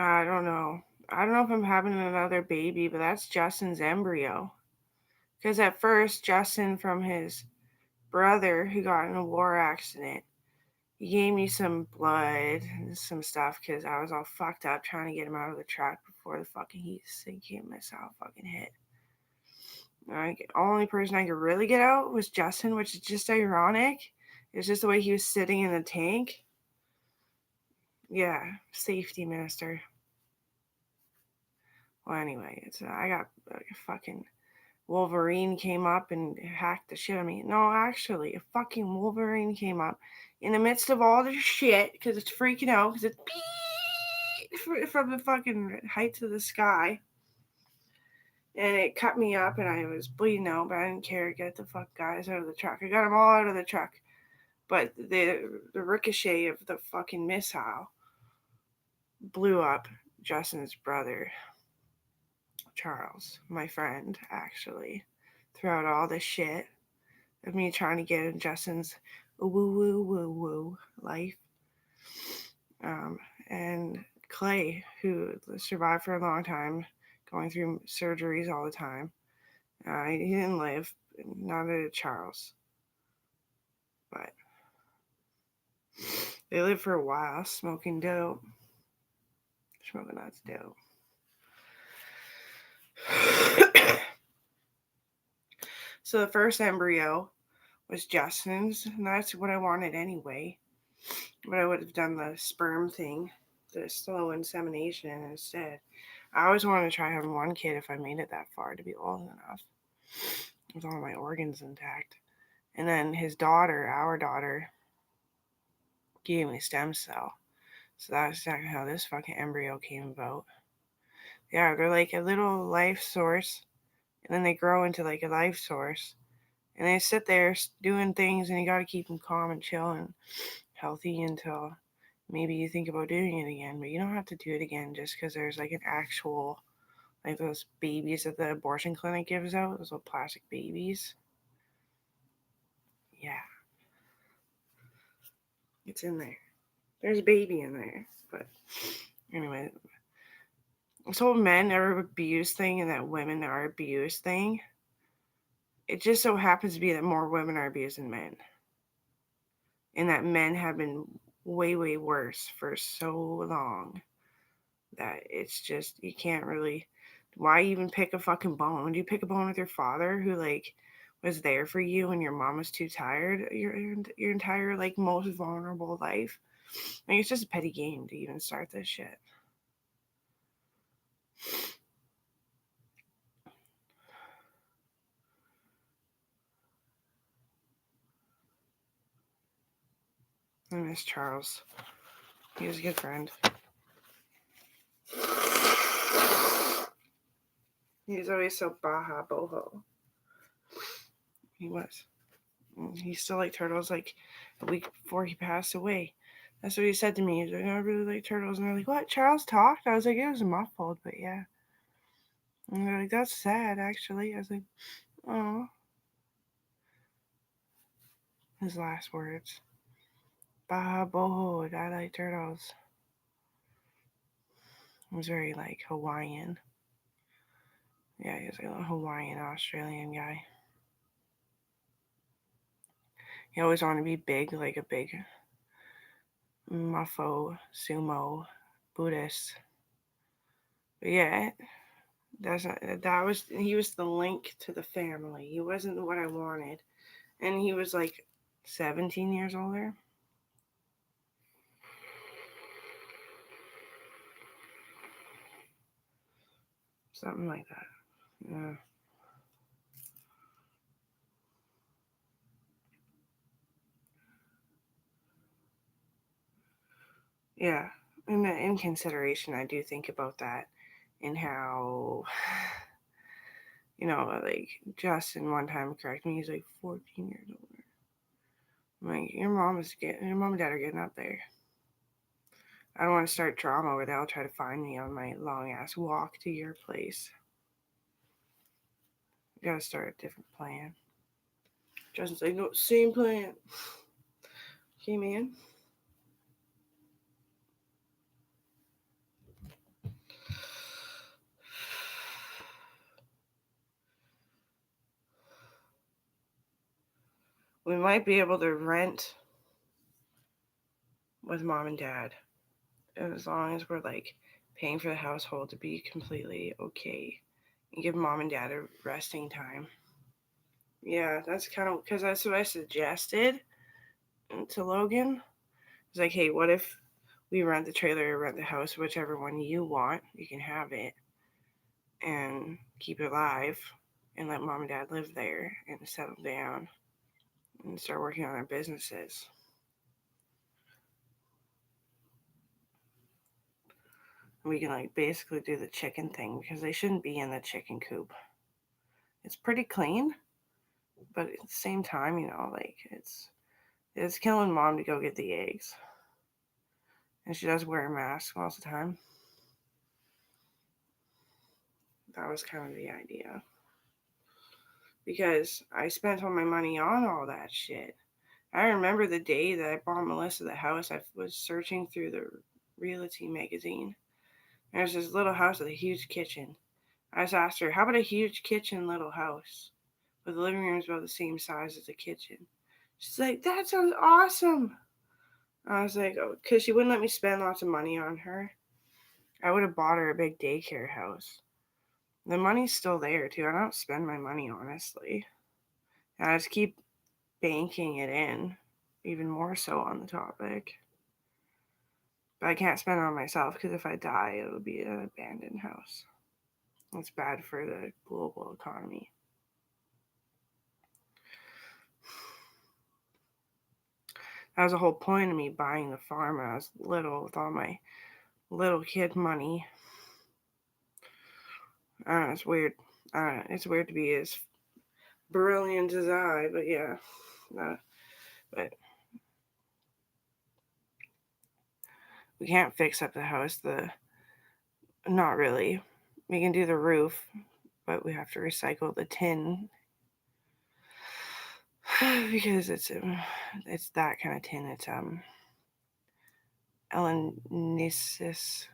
I don't know. I don't know if I'm having another baby, but that's Justin's embryo. Because at first, Justin, from his brother who got in a war accident, he gave me some blood and some stuff because I was all fucked up trying to get him out of the truck before the fucking heat sinking missile fucking hit. Like, only person I could really get out was Justin, which is just ironic. It's just the way he was sitting in the tank. Yeah, safety minister. Well, anyway, I got fucking Wolverine came up and hacked the shit out of me. No, actually, a fucking Wolverine came up in the midst of all this shit because it's freaking out because it's from the fucking heights of the sky. And it cut me up and I was bleeding out, but I didn't care. Get the fuck guys out of the truck. I got them all out of the truck. But the ricochet of the fucking missile blew up Justin's brother, Charles, my friend, actually, throughout all this shit of me trying to get in Justin's woo woo woo woo life. And Clay, who survived for a long time, going through surgeries all the time. He didn't live, not did Charles, but they lived for a while smoking dope. Smoking that's dope. So the first embryo was Justin's, and that's what I wanted anyway. But I would have done the sperm thing, the slow insemination instead. I always wanted to try having one kid if I made it that far to be old enough, with all my organs intact. And then his daughter, our daughter, gave me stem cell. So that's exactly how this fucking embryo came about. Yeah, they're like a little life source, and then they grow into like a life source. And they sit there doing things, and you gotta keep them calm and chill and healthy until maybe you think about doing it again. But you don't have to do it again just because there's like an actual, like those babies that the abortion clinic gives out, those little plastic babies. Yeah, it's in there. There's a baby in there. But anyway, this whole men are abused thing and that women are abused thing, it just so happens to be that more women are abused than men. And that men have been way, way worse for so long that it's just, you can't really. Why even pick a fucking bone? Do you pick a bone with your father who, like, was there for you when your mom was too tired your entire, like, most vulnerable life? Like, it's just a petty game to even start this shit. I miss Charles. He was a good friend. He was always so baja boho. He was. He still liked turtles like a week before he passed away. That's what he said to me. He's like, I really like turtles. And they're like, what? Charles talked? I was like, it was muffled, but yeah. And they're like, that's sad, actually. I was like, oh. His last words. Baja boho, I like turtles. It was very, like, Hawaiian. Yeah, he was like a Hawaiian Australian guy. He always wanted to be big, like a big muffo, sumo, Buddhist. But yeah, he was the link to the family. He wasn't what I wanted. And he was like 17 years older. Something like that. Yeah. Yeah. And in consideration, I do think about that and how, like Justin one time corrected me. He's like 14 years older. I'm like, your mom and dad are getting up there. I don't want to start drama where they'll try to find me on my long ass walk to your place. We gotta start a different plan. Justin's like, no, same plan. Okay, man. we might be able to rent with mom and dad, as long as we're like paying for the household to be completely okay and give mom and dad a resting time. Yeah, that's kind of because that's what I suggested to Logan. It's like, hey, what if we rent the trailer or rent the house, whichever one you want, you can have it and keep it alive and let mom and dad live there and settle down and start working on their businesses. We can like basically do the chicken thing because they shouldn't be in the chicken coop. It's pretty clean, but at the same time, like it's killing mom to go get the eggs. And she does wear a mask most of the time. That was kind of the idea. Because I spent all my money on all that shit. I remember the day that I bought Melissa the house, I was searching through the realty magazine. There's this little house with a huge kitchen. I just asked her, how about a huge kitchen little house? But the living room is about the same size as the kitchen. She's like, that sounds awesome. I was like, oh, because she wouldn't let me spend lots of money on her. I would have bought her a big daycare house. The money's still there, too. I don't spend my money, honestly. I just keep banking it in, even more so on the topic. But I can't spend it on myself because if I die, it'll be an abandoned house. It's bad for the global economy. That was the whole point of me buying the farm when I was little with all my little kid money. I don't know, it's weird. It's weird to be as brilliant as I, but yeah. But we can't fix up the house. Not really. We can do the roof, but we have to recycle the tin because it's that kind of tin. It's Elenesis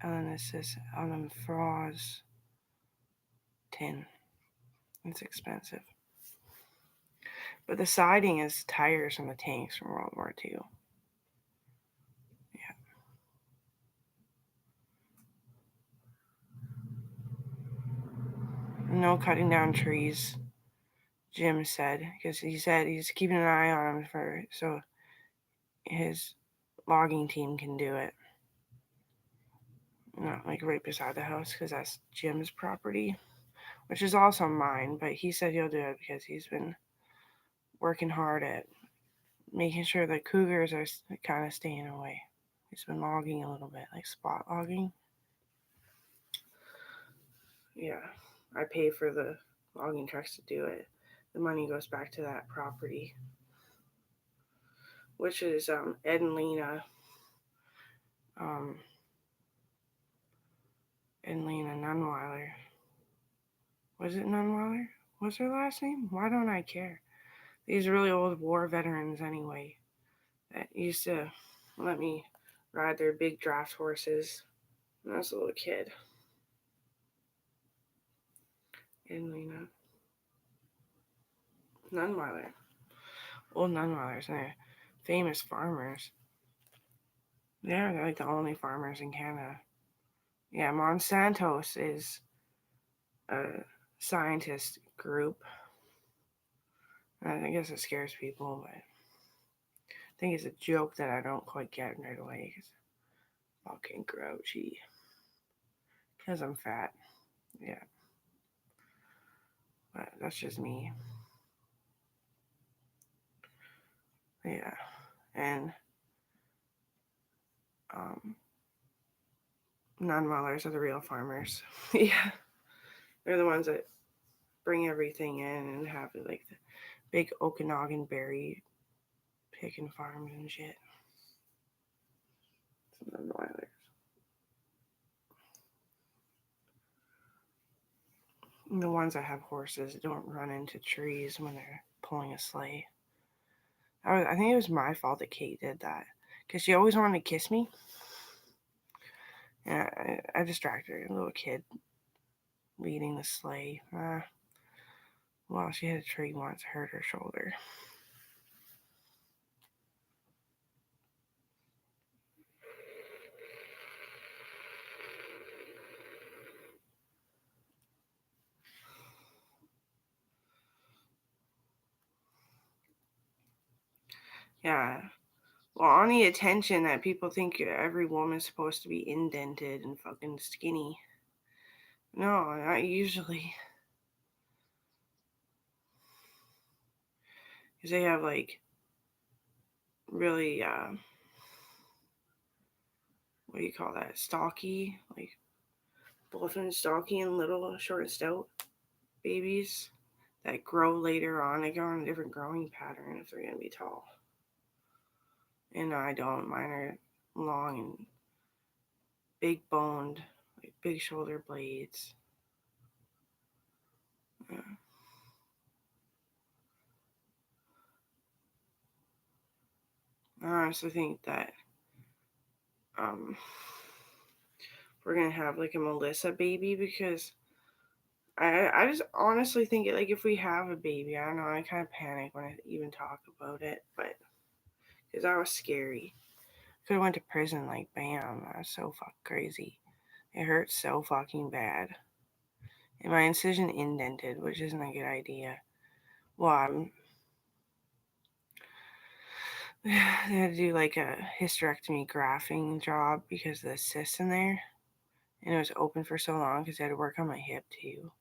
Aluminfrost tin. It's expensive. But the siding is tires from the tanks from World War II. Yeah. No cutting down trees, Jim said, because he said he's keeping an eye on them so his logging team can do it. Not like right beside the house because that's Jim's property, which is also mine. But he said he'll do it because he's been working hard at making sure the cougars are kind of staying away. He's been logging a little bit, like spot logging. Yeah, I pay for the logging trucks to do it. The money goes back to that property, which is Ed and Lena. Ed and Lena Nunweiler. Was it Nunweiler? What's her last name? Why don't I care? These really old war veterans, anyway, that used to let me ride their big draft horses when I was a little kid. Ed and Lena Nunweiler. Old Nunweilers, and they're famous farmers. Yeah, they're like the only farmers in Canada. Yeah, Monsanto's is a scientist group. I guess it scares people, but I think it's a joke that I don't quite get right away. Fucking grouchy. Because I'm fat. Yeah. But that's just me. Yeah. And non-wellers are the real farmers. Yeah. They're the ones that bring everything in and have like the big Okanagan berry picking farms and shit. Non-wellers. The ones that have horses don't run into trees when they're pulling a sleigh. I think it was my fault that Kate did that because she always wanted to kiss me. Yeah, I distracted her. A little kid leading the sleigh. Well, she hit a tree once, hurt her shoulder. Yeah. Well, on the attention that people think every woman's supposed to be indented and fucking skinny. No, not usually. Because they have like really, what do you call that? Stocky, like both in stocky and little, short and stout babies that grow later on. They go on a different growing pattern if they're gonna be tall. And I don't. Mine are long and big boned, like big shoulder blades. Yeah. I honestly think that um, we're gonna have like a Melissa baby because I just honestly think it like if we have a baby, I don't know, I kind of panic when I even talk about it, but because that was scary. Could have went to prison like bam. That was so fucking crazy. It hurt so fucking bad. And my incision indented, which isn't a good idea. Well, they had to do like a hysterectomy grafting job because of the cyst in there. And it was open for so long because I had to work on my hip too.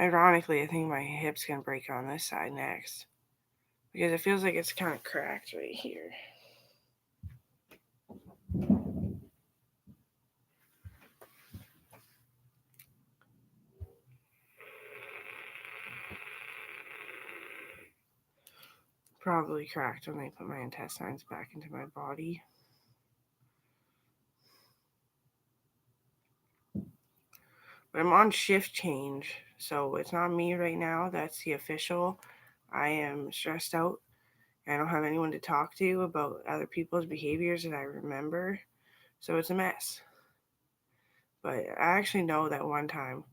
Ironically, I think my hip's gonna break on this side next because it feels like it's kind of cracked right here. Probably cracked when they put my intestines back into my body. But I'm on shift change, so it's not me right now. That's the official. I am stressed out. I don't have anyone to talk to about other people's behaviors that I remember. So it's a mess. But I actually know that one time,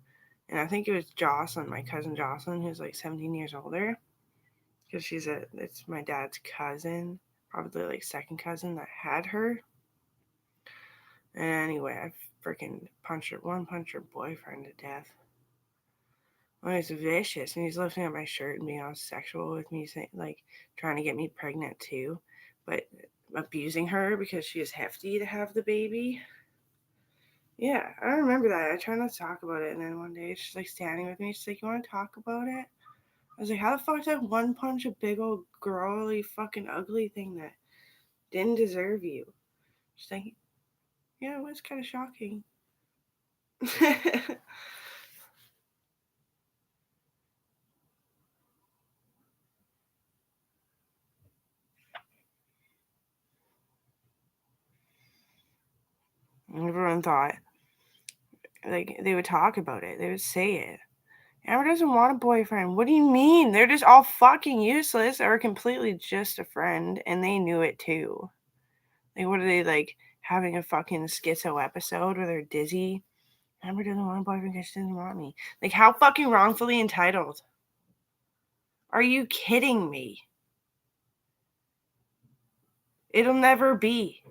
and I think it was Jocelyn, my cousin Jocelyn, who's like 17 years older, because it's my dad's cousin, probably like second cousin that had her. And anyway, I freaking punched her boyfriend to death. Well, he's vicious, and he's lifting up my shirt and being all sexual with me, saying, like trying to get me pregnant too, but abusing her because she is hefty to have the baby. Yeah, I remember that. I tried not to talk about it, and then one day she's like standing with me. She's like, "You want to talk about it?" I was like, "How the fuck did I one punch a big old girly fucking ugly thing that didn't deserve you?" She's like, "Yeah, it was kind of shocking." Everyone thought like they would talk about it. They would say it. Amber doesn't want a boyfriend. What do you mean? They're just all fucking useless or completely just a friend, and they knew it too. Like, what are they like having a fucking schizo episode where they're dizzy? Amber doesn't want a boyfriend because she doesn't want me. Like, how fucking wrongfully entitled? Are you kidding me? It'll never be.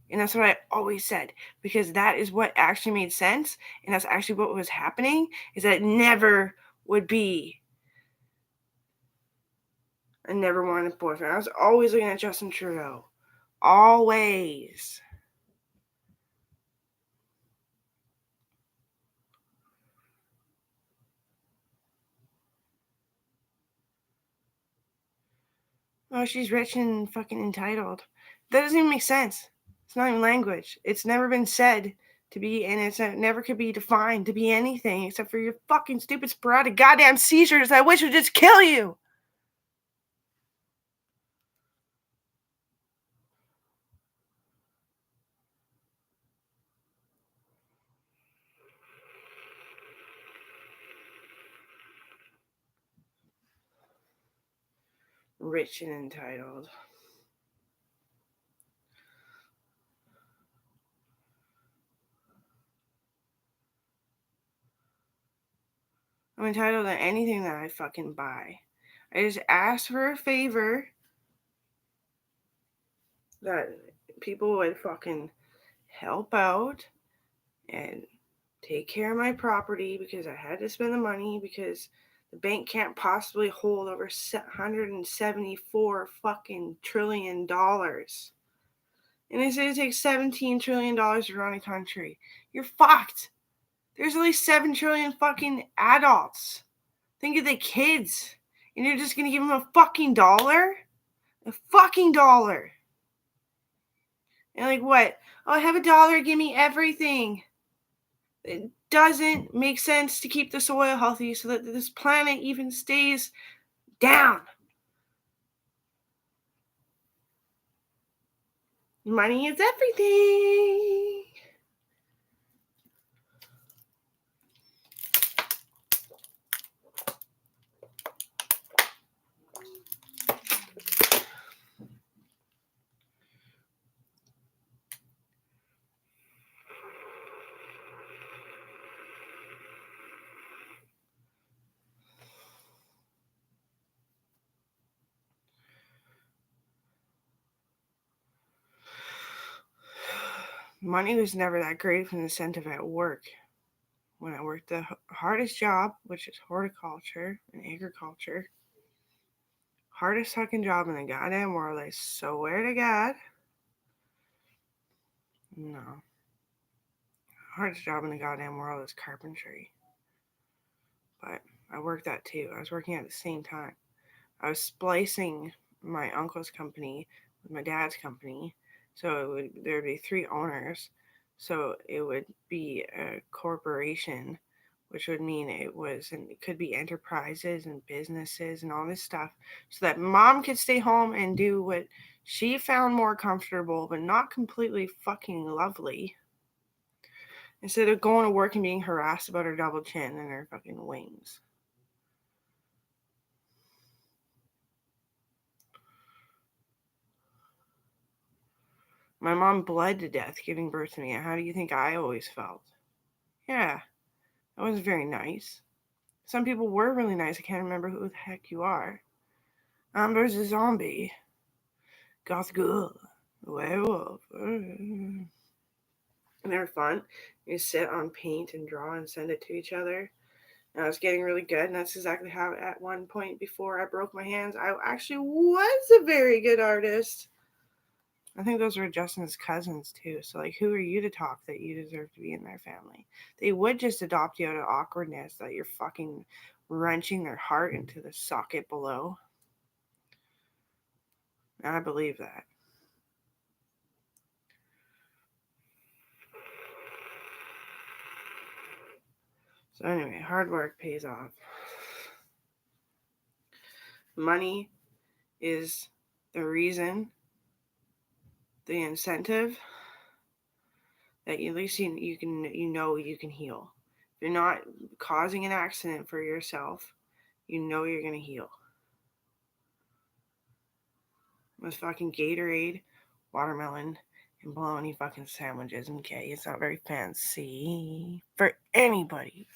And that's what I always said, because that is what actually made sense, and that's actually what was happening, is that it never would be. I never wanted a boyfriend. I was always looking at Justin Trudeau. Always. Oh, she's rich and fucking entitled. That doesn't even make sense. It's not even language. It's never been said to be, and never could be defined to be anything except for your fucking stupid sporadic goddamn seizures that I wish would just kill you. Rich and entitled. I'm entitled to anything that I fucking buy. I just asked for a favor that people would fucking help out and take care of my property because I had to spend the money because The bank can't possibly hold over $174 fucking trillion. And they say it takes $17 trillion to run a country. You're fucked. There's at least 7 trillion fucking adults. Think of the kids. And you're just gonna give them a fucking dollar? A fucking dollar. And like what? Oh, I have a dollar, give me everything. It doesn't make sense to keep the soil healthy so that this planet even stays down. Money is everything. Money was never that great of an incentive at work. When I worked the hardest job, which is horticulture and agriculture, hardest fucking job in the goddamn world, I swear to God. No. Hardest job in the goddamn world is carpentry. But I worked that too. I was working at the same time. I was splicing my uncle's company with my dad's company. So there would be 3 owners. So it would be a corporation, which would mean it could be enterprises and businesses and all this stuff, so that mom could stay home and do what she found more comfortable, but not completely fucking lovely, instead of going to work and being harassed about her double chin and her fucking wings. My mom bled to death giving birth to me. How do you think I always felt? Yeah, that was very nice. Some people were really nice. I can't remember who the heck you are. Amber's a zombie. Goth girl. Werewolf. And they were fun. You sit on paint and draw and send it to each other. And I was getting really good, and that's exactly how at one point before I broke my hands, I actually was a very good artist. I think those were Justin's cousins too. So like, who are you to talk that you deserve to be in their family? They would just adopt you out of awkwardness that you're fucking wrenching their heart into the socket below. And I believe that. So anyway, hard work pays off. Money is the reason, the incentive that at least you can heal. If you're not causing an accident for yourself, you know you're gonna heal. With fucking Gatorade, watermelon, and bologna fucking sandwiches. Okay, it's not very fancy for anybody.